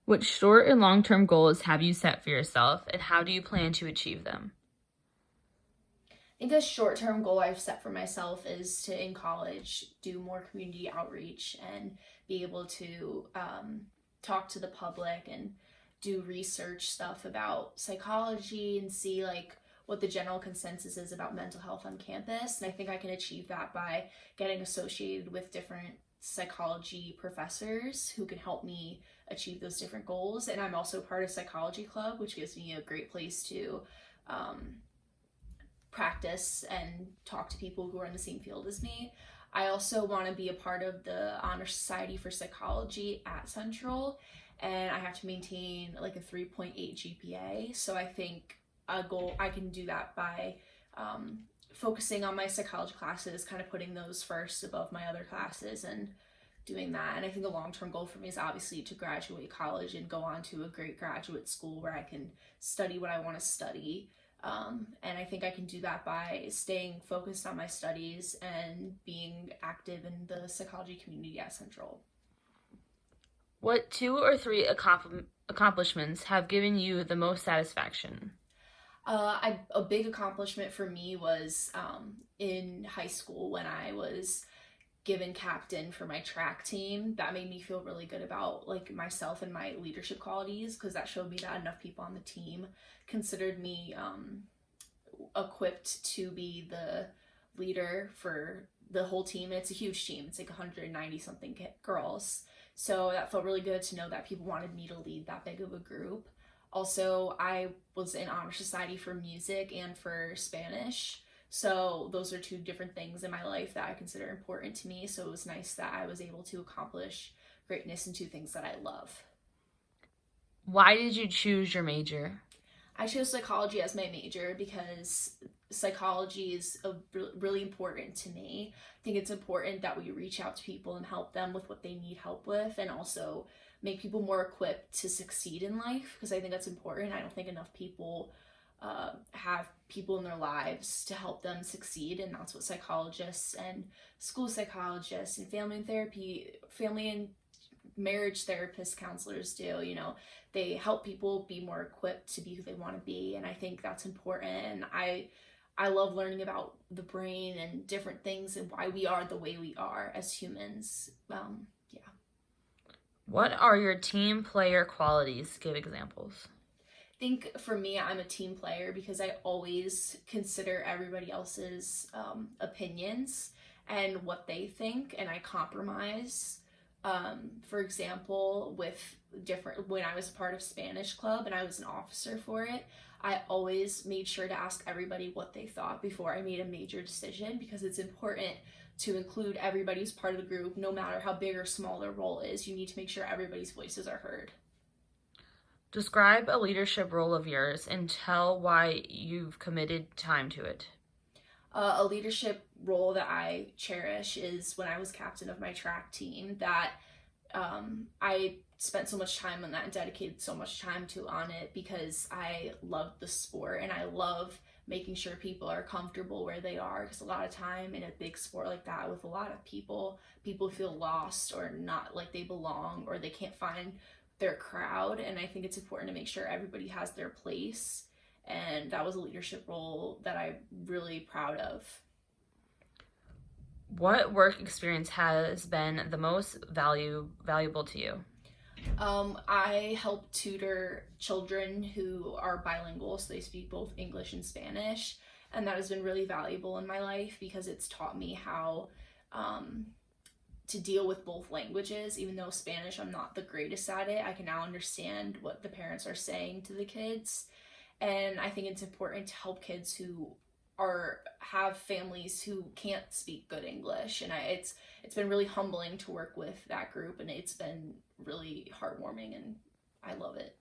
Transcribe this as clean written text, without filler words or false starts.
What short and long-term goals have you set for yourself, and how do you plan to achieve them? I think a short term goal I've set for myself is to, in college, do more community outreach and be able to talk to the public and do research stuff about psychology and see like what the general consensus is about mental health on campus. And I think I can achieve that by getting associated with different psychology professors who can help me achieve those different goals. And I'm also part of psychology club, which gives me a great place to um, practice and talk to people who are in the same field as me. I also want to be a part of the Honor Society for Psychology at Central, and I have to maintain like a 3.8 GPA. So I think a goal I can do that by focusing on my psychology classes, kind of putting those first above my other classes and doing that. And I think a long term goal for me is obviously to graduate college and go on to a great graduate school where I can study what I want to study. And I think I can do that by staying focused on my studies and being active in the psychology community at Central. What two or three accomplishments have given you the most satisfaction? A big accomplishment for me was in high school when I was given captain for my track team. That made me feel really good about like myself and my leadership qualities because that showed me that enough people on the team considered me equipped to be the leader for the whole team. And it's a huge team, it's like 190 something girls, so that felt really good to know that people wanted me to lead that big of a group. Also, I was in honor society for music and for Spanish, so those are two different things in my life that I consider important to me. So it was nice that I was able to accomplish greatness in two things that I love. Why did you choose your major? I chose psychology as my major because psychology is really important to me. I think it's important that we reach out to people and help them with what they need help with, and also make people more equipped to succeed in life because I think that's important. I don't think enough people have people in their lives to help them succeed, and that's what psychologists and school psychologists and family and marriage therapists, counselors do. They help people be more equipped to be who they want to be, and I think that's important. And I love learning about the brain and different things and why we are the way we are as humans. Yeah. What are your team player qualities? Give examples. I think for me, I'm a team player because I always consider everybody else's opinions and what they think, and I compromise. For example, with different, when I was part of Spanish Club and I was an officer for it, I always made sure to ask everybody what they thought before I made a major decision because it's important to include everybody who's part of the group, no matter how big or small their role is. You need to make sure everybody's voices are heard. Describe a leadership role of yours and tell why you've committed time to it. A leadership role that I cherish is when I was captain of my track team, that I spent so much time on that and dedicated so much time to on it because I love the sport and I love making sure people are comfortable where they are, because a lot of time in a big sport like that with a lot of people feel lost or not like they belong or they can't find their crowd. And I think it's important to make sure everybody has their place, and that was a leadership role that I'm really proud of. What work experience has been the most valuable to you? I help tutor children who are bilingual, so they speak both English and Spanish, and that has been really valuable in my life because it's taught me how um, to deal with both languages. Even though Spanish, I'm not the greatest at it, I can now understand what the parents are saying to the kids. And I think it's important to help kids who are have families who can't speak good English. And it's been really humbling to work with that group, and it's been really heartwarming, and I love it.